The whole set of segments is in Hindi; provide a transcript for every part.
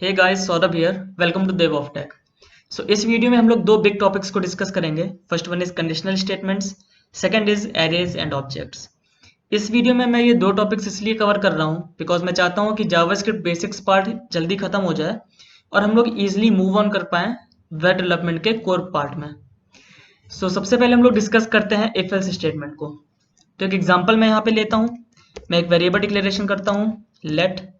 Hey guys, Saurabh here. Welcome to Dev of Tech. So इस वीडियो में हम लोग दो बिग टॉपिक्स को डिस्कस करेंगे। First one is conditional statements, second is arrays and objects. इस वीडियो में मैं ये दो टॉपिक्स इसलिए कवर कर रहा हूँ बिकॉज मैं चाहता हूँ कि जावास्क्रिप्ट बेसिक्स पार्ट जल्दी खत्म हो जाए और हम लोग ईजिली मूव ऑन कर पाएं वेब डेवलपमेंट के कोर पार्ट में। सबसे पहले हम लोग डिस्कस करते हैं इफ एल्स स्टेटमेंट को। तो एक एग्जाम्पल मैं यहाँ पे लेता हूँ। मैं एक वेरिएबल डिक्लेरेशन करता हूँ, लेट।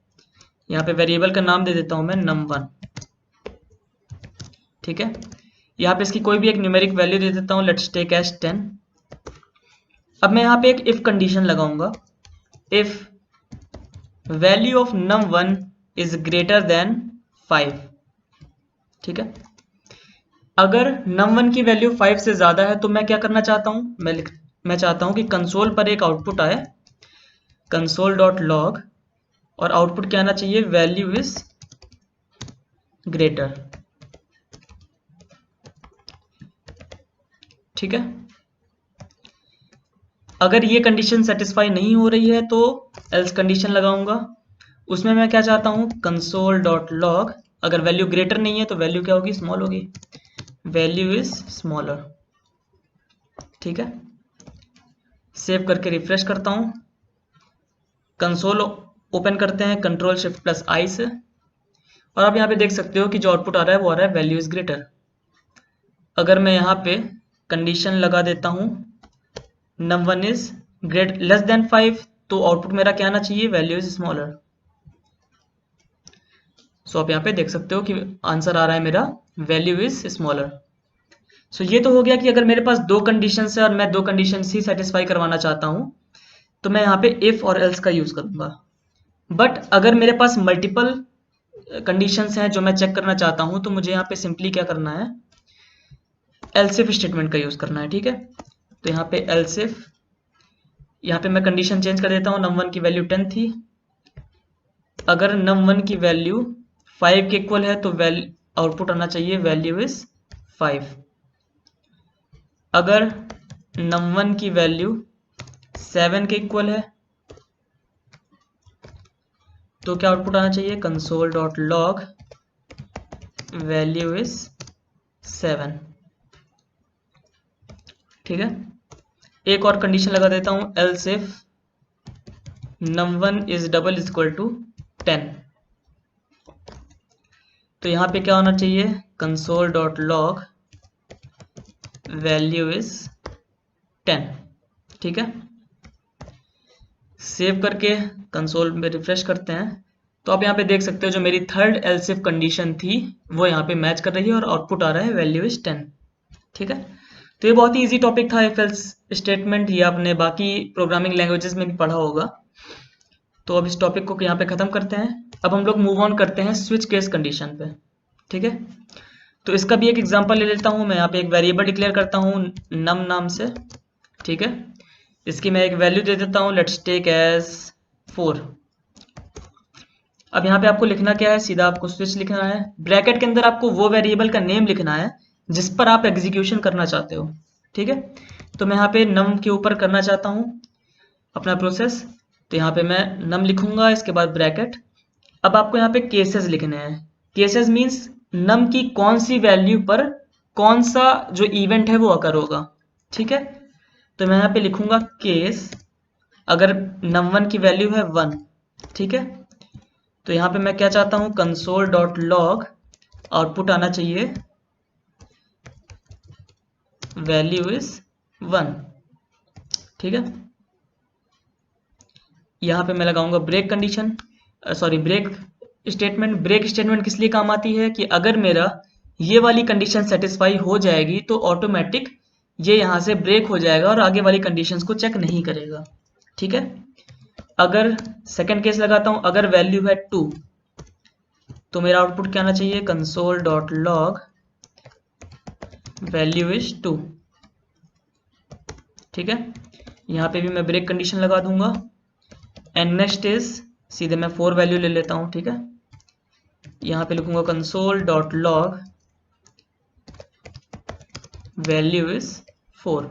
यहाँ पे वेरिएबल का नाम दे देता हूँ मैं num1। ठीक है, यहाँ पे इसकी कोई भी एक न्यूमेरिक वैल्यू दे देता हूँ, लेट्स टेक एज 10। अब मैं यहाँ पे एक इफ कंडीशन लगाऊंगा, if value of num1 is greater than 5। ठीक है, अगर num1 की वैल्यू 5 से ज्यादा है तो मैं क्या करना चाहता हूँ, मैं चाहता हूँ कि कंसोल पर एक आउटपुट आए, console.log, और आउटपुट क्या आना चाहिए, वैल्यू इज ग्रेटर। ठीक है, अगर ये कंडीशन सेटिस्फाई नहीं हो रही है तो एल्स कंडीशन लगाऊंगा। उसमें मैं क्या चाहता हूँ, console.log, अगर वैल्यू ग्रेटर नहीं है तो वैल्यू क्या होगी, स्मॉल होगी, वैल्यू इज स्मॉलर। ठीक है, सेव करके रिफ्रेश करता हूँ, कंसोल ओपन करते हैं कंट्रोल शिफ्ट प्लस आई से, और आप यहाँ पे देख सकते हो कि जो आउटपुट आ रहा है वो आ रहा है वैल्यू इज ग्रेटर। अगर मैं यहाँ पे कंडीशन लगा देता हूँ num1 is great less than 5 तो आउटपुट मेरा क्या आना चाहिए, वैल्यू इज स्मॉलर। सो आप यहाँ पे देख सकते हो कि आंसर आ रहा है मेरा वैल्यू इज स्मॉलर। सो ये तो हो गया कि अगर मेरे पास दो कंडीशन है और मैं दो कंडीशन ही सेटिस्फाई करवाना चाहता हूँ तो मैं यहाँ पे इफ और एल्स का यूज करूंगा। बट अगर मेरे पास मल्टीपल कंडीशंस हैं जो मैं चेक करना चाहता हूँ तो मुझे यहाँ पे सिंपली क्या करना है, एल्स इफ स्टेटमेंट का यूज करना है। ठीक है, तो यहाँ पे एल्स इफ, यहाँ पे मैं कंडीशन चेंज कर देता हूँ, num1 की वैल्यू 10 थी, अगर num1 की वैल्यू 5 के इक्वल है तो आउटपुट आना चाहिए वैल्यू इज 5। अगर num1 की वैल्यू 7 के इक्वल है तो क्या आउटपुट आना चाहिए, console.log वैल्यू इज 7। ठीक है, एक और कंडीशन लगा देता हूं, else if num1 is double equal to 10। तो यहां पे क्या होना चाहिए, console.log वैल्यू इज 10। ठीक है, सेव करके कंसोल में रिफ्रेश करते हैं तो आप यहाँ पे देख सकते हो जो मेरी थर्ड एल्स इफ कंडीशन थी वो यहाँ पे मैच कर रही है और आउटपुट आ रहा है वैल्यू इज 10। ठीक है, तो ये बहुत ही इजी टॉपिक था इफ एल्स स्टेटमेंट, ये आपने बाकी प्रोग्रामिंग लैंग्वेजेस में भी पढ़ा होगा। तो अब इस टॉपिक को यहाँ पे खत्म करते हैं। अब हम लोग मूव ऑन करते हैं स्विच केस कंडीशन पे। ठीक है, तो इसका भी एक एग्जांपल ले लेता हूँ। मैं यहाँ पे एक वेरिएबल डिक्लेयर करता हूँ num नाम से। ठीक है, इसकी मैं एक वैल्यू दे देता हूँ, लेट्स टेक एज 4। अब यहाँ पे आपको लिखना क्या है, सीधा आपको स्विच लिखना है, ब्रैकेट के अंदर आपको वो वेरिएबल का नेम लिखना है जिस पर आप एग्जीक्यूशन करना चाहते हो। ठीक है, तो मैं यहाँ पे num के ऊपर करना चाहता हूँ अपना प्रोसेस, तो यहाँ पे मैं num लिखूंगा, इसके बाद ब्रैकेट। अब आपको यहाँ पे केसेस लिखने हैं। केसेस मीन्स num की कौन सी वैल्यू पर कौन सा जो इवेंट है वो अकर होगा। ठीक है, तो मैं यहाँ पे लिखूंगा केस अगर num1 की वैल्यू है 1। ठीक है, तो यहाँ पे मैं क्या चाहता हूँ, console.log आउटपुट आना चाहिए वैल्यू इज 1। ठीक है, यहाँ पे मैं लगाऊंगा break condition, sorry break statement. Break statement किस लिए काम आती है कि अगर मेरा ये वाली कंडीशन सेटिस्फाई हो जाएगी तो ऑटोमेटिक ये यहाँ से ब्रेक हो जाएगा और आगे वाली कंडीशंस को चेक नहीं करेगा। ठीक है, अगर सेकंड केस लगाता हूँ, अगर वैल्यू है 2 तो मेरा आउटपुट क्या आना चाहिए, console.log वैल्यू इज 2। ठीक है, यहाँ पे भी मैं ब्रेक कंडीशन लगा दूंगा एंड नेक्स्ट इज सीधे मैं 4 वैल्यू ले लेता हूँ। ठीक है, यहाँ पे लिखूंगा console.log वैल्यू इज 4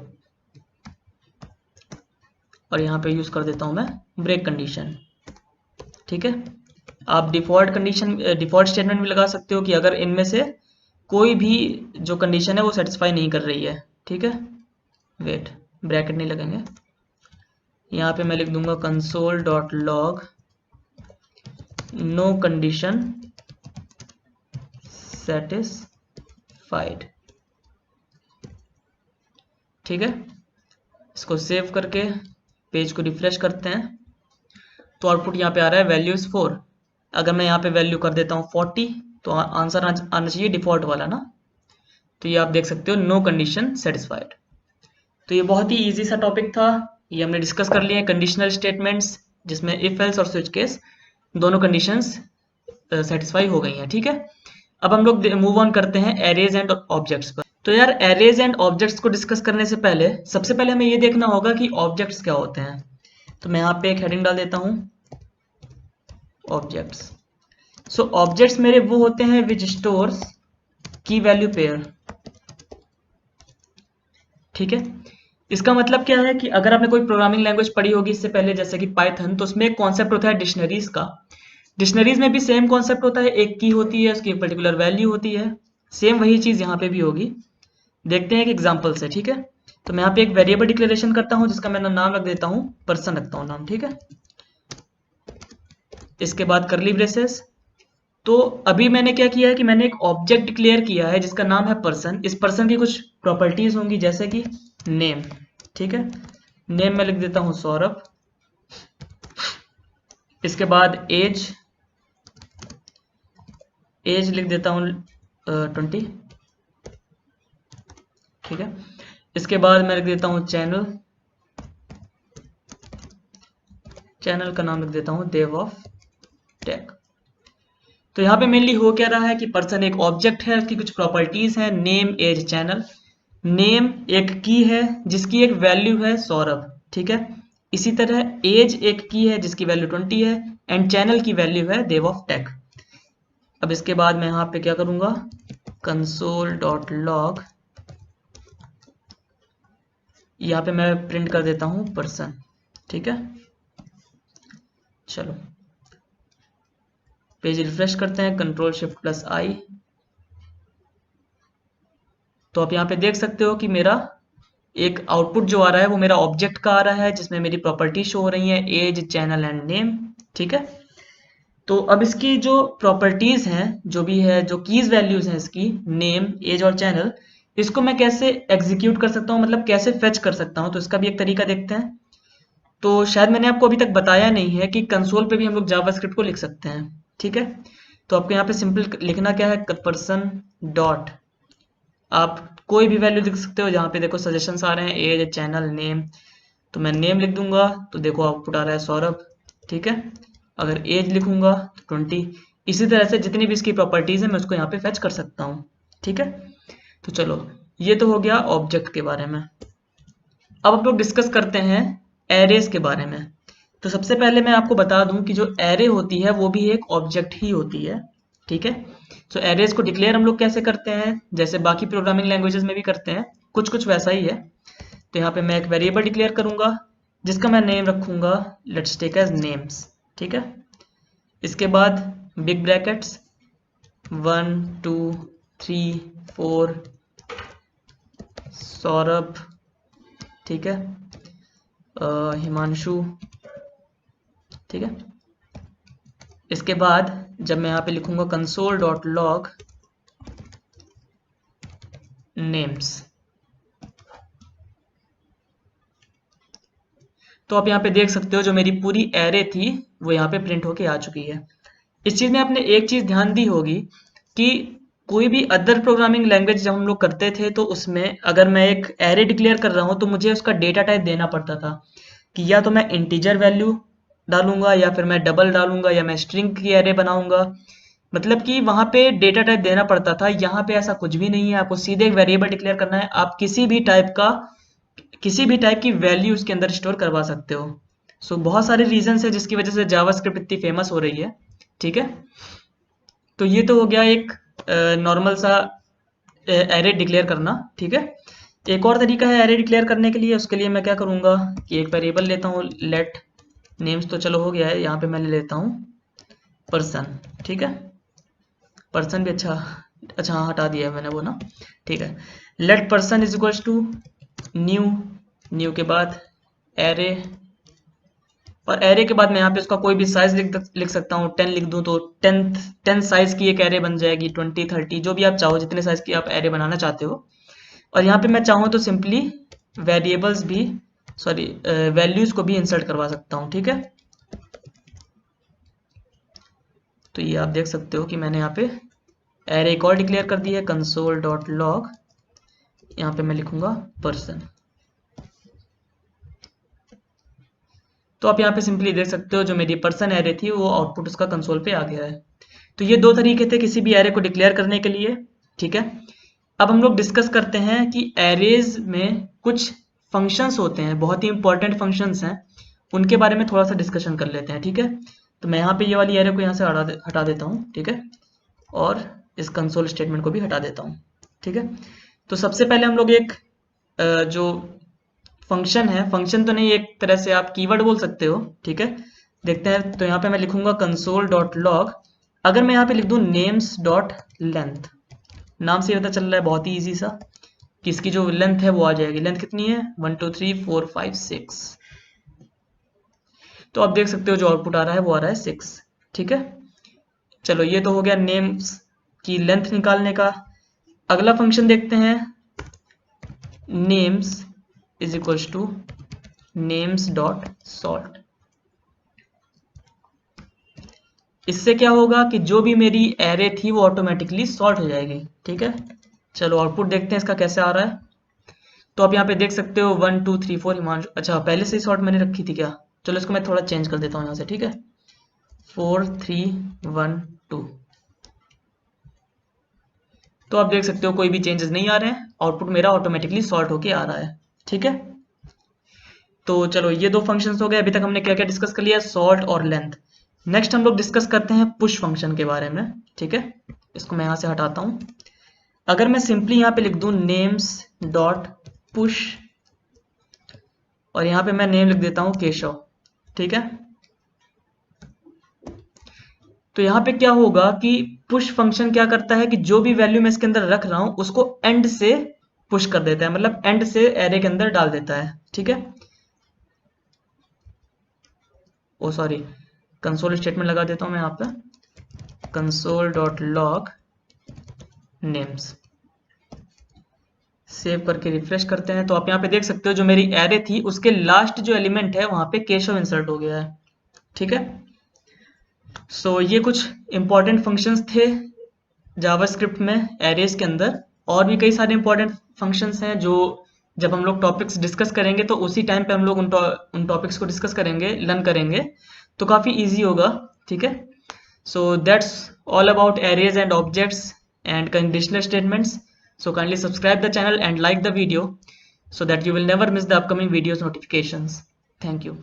और यहाँ पे यूज कर देता हूँ मैं ब्रेक कंडीशन। ठीक है, आप डिफॉल्ट स्टेटमेंट भी लगा सकते हो कि अगर इनमें से कोई भी जो कंडीशन है वो सेटिस्फाई नहीं कर रही है, ठीक है। वेट, ब्रैकेट नहीं लगेंगे, यहाँ पे मैं लिख दूंगा console dot log no condition satisfied, ठीक है। इसको सेव करके पेज को रिफ्रेश करते हैं तो आउटपुट यहाँ पे आ रहा है वैल्यू इज 4। अगर मैं यहाँ पे वैल्यू कर देता हूँ 40 तो आंसर आना चाहिए डिफॉल्ट वाला ना। तो ये आप देख सकते हो नो कंडीशन सेटिस्फाइड। तो ये बहुत ही इजी सा टॉपिक था, ये हमने डिस्कस कर लिए कंडीशनल स्टेटमेंट्स जिसमें इफ एल्स और स्विच केस दोनों कंडीशंस सेटिस्फाई हो गई हैं, ठीक है। अब हम लोग मूव ऑन करते हैं एरेज एंड ऑब्जेक्ट्स पर। तो यार एरेज एंड ऑब्जेक्ट्स को डिस्कस करने से पहले सबसे पहले हमें ये देखना होगा कि ऑब्जेक्ट्स क्या होते हैं। तो मैं यहाँ पे एक हेडिंग डाल देता हूँ ऑब्जेक्ट्स। सो ऑब्जेक्ट्स मेरे वो होते हैं विच स्टोर्स की वैल्यू पेयर, ठीक है। इसका मतलब क्या है कि अगर आपने कोई प्रोग्रामिंग लैंग्वेज पढ़ी होगी इससे पहले जैसे कि पाइथन, तो उसमें एक कॉन्सेप्ट होता है डिक्शनरीज का। डिक्शनरीज में भी सेम कॉन्सेप्ट होता है, एक की होती है, उसकी एक पर्टिकुलर वैल्यू होती है। सेम वही चीज यहाँ पे भी होगी। देखते हैं एक एग्जाम्पल से, ठीक है। तो मैं यहाँ पे एक वेरिएबल डिक्लेरेशन करता हूँ जिसका मैं नाम रख देता हूँ पर्सन रखता हूँ नाम, ठीक है। इसके बाद करली ब्रेसेस। तो अभी मैंने क्या किया है कि मैंने एक ऑब्जेक्ट डिक्लेयर किया है जिसका नाम है पर्सन। इस पर्सन की कुछ प्रॉपर्टीज होंगी जैसे कि नेम, ठीक है। नेम में लिख देता हूं सौरभ। इसके बाद एज लिख देता हूं 20, ठीक है। इसके बाद मैं लिख देता हूं चैनल का नाम लिख देता हूं देव ऑफ टेक। तो यहाँ पे मेनली हो क्या रहा है कि पर्सन एक ऑब्जेक्ट है, उसकी कुछ प्रॉपर्टीज हैं नेम एज चैनल। नेम एक की है जिसकी एक वैल्यू है सौरभ, ठीक है। इसी तरह एज एक की है जिसकी वैल्यू 20 है एंड चैनल की वैल्यू है देव ऑफ टेक। अब इसके बाद मैं यहाँ पे क्या करूंगा कंसोल डॉट लॉग, यहाँ पे मैं प्रिंट कर देता हूँ पर्सन, ठीक है। चलो पेज रिफ्रेश करते हैं, कंट्रोल शिफ्ट प्लस आई। तो आप यहाँ पे देख सकते हो कि मेरा एक आउटपुट जो आ रहा है वो मेरा ऑब्जेक्ट का आ रहा है जिसमें मेरी प्रॉपर्टी शो हो रही है एज चैनल एंड नेम, ठीक है। तो अब इसकी जो प्रॉपर्टीज हैं जो भी है जो कीज वैल्यूज हैं इसकी नेम एज और चैनल, इसको मैं कैसे एग्जीक्यूट कर सकता हूँ, मतलब कैसे फेच कर सकता हूँ, तो इसका भी एक तरीका देखते हैं। तो शायद मैंने आपको अभी तक बताया नहीं है कि कंसोल पे भी हम लोग जावास्क्रिप्ट को लिख सकते हैं, ठीक है। तो आपको यहाँ पे सिंपल लिखना क्या है पर्सन डॉट, आप कोई भी वैल्यू लिख सकते हो। जहाँ पे देखो सजेशंस आ रहे हैं एज चैनल नेम, तो मैं नेम लिख दूंगा तो देखो आउटपुट आ रहा है सौरभ, ठीक है। अगर एज लिखूंगा तो 20। इसी तरह से जितनी भी इसकी प्रॉपर्टीज है मैं उसको यहाँ पे फेच कर सकता हूँ, ठीक है। तो चलो ये तो हो गया ऑब्जेक्ट के बारे में। अब हम लोग डिस्कस करते हैं एरेज के बारे में। तो सबसे पहले मैं आपको बता दूं कि जो एरे होती है वो भी एक ऑब्जेक्ट ही होती है, ठीक है। तो एरेज को डिक्लेयर हम लोग कैसे करते हैं जैसे बाकी प्रोग्रामिंग लैंग्वेजेस में भी करते हैं, कुछ कुछ वैसा ही है। तो यहाँ पे मैं एक वेरिएबल डिक्लेयर करूंगा जिसका मैं नेम रखूंगा लेट्स टेक एज नेम्स, ठीक है। इसके बाद बिग ब्रैकेट्स 1 2 3 4 सौरभ, ठीक है, हिमांशु, ठीक है। इसके बाद जब मैं यहाँ पे लिखूंगा कंसोल डॉट लॉग नेम्स, तो आप यहाँ पे देख सकते हो जो मेरी पूरी एरे थी वो यहाँ पे प्रिंट होके आ चुकी है। इस चीज में आपने एक चीज ध्यान दी होगी कि कोई भी अदर प्रोग्रामिंग लैंग्वेज जब हम लोग करते थे तो उसमें अगर मैं एक एरे डिक्लेयर कर रहा हूँ तो मुझे उसका डेटा टाइप देना पड़ता था कि या तो मैं इंटीजर वैल्यू डालूंगा या फिर मैं डबल डालूंगा या मैं स्ट्रिंग की एरे बनाऊंगा, मतलब कि वहां पे डेटा टाइप देना पड़ता था। यहाँ पे ऐसा कुछ भी नहीं है, आपको सीधे एक वेरिएबल डिक्लेयर करना है, आप किसी भी टाइप की वैल्यू उसके अंदर स्टोर करवा सकते हो। सो बहुत सारे रीजन है जिसकी वजह से जावास्क्रिप्ट इतनी फेमस हो रही है, ठीक है। तो ये तो हो गया एक नॉर्मल सा एरे डिक्लेयर करना, ठीक है। एक और तरीका है एरे डिक्लेयर करने के लिए, उसके लिए मैं क्या करूंगा कि एक वेरिएबल लेता हूँ लेट नेम्स, तो चलो हो गया है, यहाँ पे मैं ले लेता हूँ पर्सन, ठीक है। पर्सन भी अच्छा हाँ, हटा दिया है मैंने वो ना, ठीक है। Let person is equals to new के बाद एरे, और एरे के बाद मैं यहाँ पे उसका कोई भी साइज लिख सकता हूँ। 10 लिख दूँ तो 10 साइज की एक एरे बन जाएगी, 20 30 जो भी आप चाहो, जितने साइज की आप एरे बनाना चाहते हो। और यहाँ पे मैं चाहूँ तो सिंपली वेरिएबल्स भी वैल्यूज को भी इंसर्ट करवा सकता हूँ, ठीक है। तो ये आप देख सकते हो कि मैंने यहाँ पे एरे एक और डिक्लेयर कर दी है, कंसोल डॉट लॉग, यहाँ पे मैं लिखूंगा पर्सन। तो आप यहाँ पे सिंपली देख सकते हो जो मेरी पर्सन एरे थी वो आउटपुट उसका कंसोल पे आ गया है। तो ये दो तरीके थे किसी भी एरे को डिक्लेयर करने के लिए, ठीक है। अब हम लोग डिस्कस करते हैं कि एरेज में कुछ फंक्शंस होते हैं, बहुत ही इंपॉर्टेंट फंक्शंस हैं, उनके बारे में थोड़ा सा डिस्कशन कर लेते हैं, ठीक है। तो मैं यहाँ पे ये वाली एरे को यहाँ से हटा देता हूँ, ठीक है, और इस कंसोल स्टेटमेंट को भी हटा देता हूँ, ठीक है। तो सबसे पहले हम लोग एक जो फंक्शन है, फंक्शन तो नहीं, एक तरह से आप कीवर्ड बोल सकते हो, ठीक है। देखते हैं, तो यहाँ पे मैं लिखूंगा कंसोल डॉट लॉग। अगर मैं यहाँ पे लिख दूं नेम्स डॉट लेंथ, नाम से पता चल रहा है बहुत ही इजी सा कि इसकी जो लेंथ है वो आ जाएगी। लेंथ कितनी है? 1 2 3 4 5 6। तो आप देख सकते हो जो आउटपुट आ रहा है वो आ रहा है 6, ठीक है। चलो ये तो हो गया नेम्स की लेंथ निकालने का। अगला फंक्शन देखते हैं, names is equals two names dot salt. इससे क्या होगा कि जो भी मेरी एरे थी वो ऑटोमेटिकली सॉर्ट हो जाएगी, ठीक है। चलो आउटपुट देखते हैं इसका कैसे आ रहा है। तो आप यहाँ पे देख सकते हो 1 2 3 4 हिमांशु, अच्छा पहले से ही सॉर्ट मैंने रखी थी क्या? चलो इसको मैं थोड़ा चेंज कर देता हूँ यहाँ से, ठीक है। 4 3 1 2। तो आप देख सकते हो कोई भी चेंजेस नहीं आ रहे हैं, आउटपुट मेरा ऑटोमेटिकली सॉर्ट होके आ रहा है, ठीक है। तो चलो ये दो फंक्शंस हो गए। अभी तक हमने क्या क्या डिस्कस कर लिया? सॉल्ट और लेंथ। नेक्स्ट हम लोग डिस्कस करते हैं पुश फंक्शन के बारे में, ठीक है। इसको मैं यहाँ से हटाता हूँ। अगर मैं सिंपली यहाँ पे लिख दूं नेम्स डॉट पुश, और यहाँ पे मैं नेम लिख देता हूँ केशव, ठीक है। तो यहाँ पे क्या होगा कि पुश फंक्शन क्या करता है कि जो भी वैल्यू मैं इसके अंदर रख रहा हूँ उसको एंड से पुश कर देता है, मतलब एंड से एरे के अंदर डाल देता है, ठीक है। ओ सॉरी, कंसोल स्टेटमेंट लगा देता हूँ मैं यहाँ पे, console dot log names. Save करके रिफ्रेश करते हैं तो आप यहाँ पे देख सकते हो जो मेरी एरे थी उसके लास्ट जो एलिमेंट है वहां पे केशव इंसर्ट हो गया है, ठीक है। सो ये कुछ इंपॉर्टेंट फंक्शंस थे जावास्क्रिप्ट में एरेज के अंदर। और भी कई सारे इंपॉर्टेंट फंक्शंस हैं जो जब हम लोग टॉपिक्स डिस्कस करेंगे तो उसी टाइम पे हम लोग उन टॉपिक्स को डिस्कस करेंगे, लर्न करेंगे, तो काफ़ी ईजी होगा, ठीक है। So that's all about arrays and objects and conditional statements. So kindly subscribe the channel and like the video so that you will never miss the upcoming videos notifications. Thank you.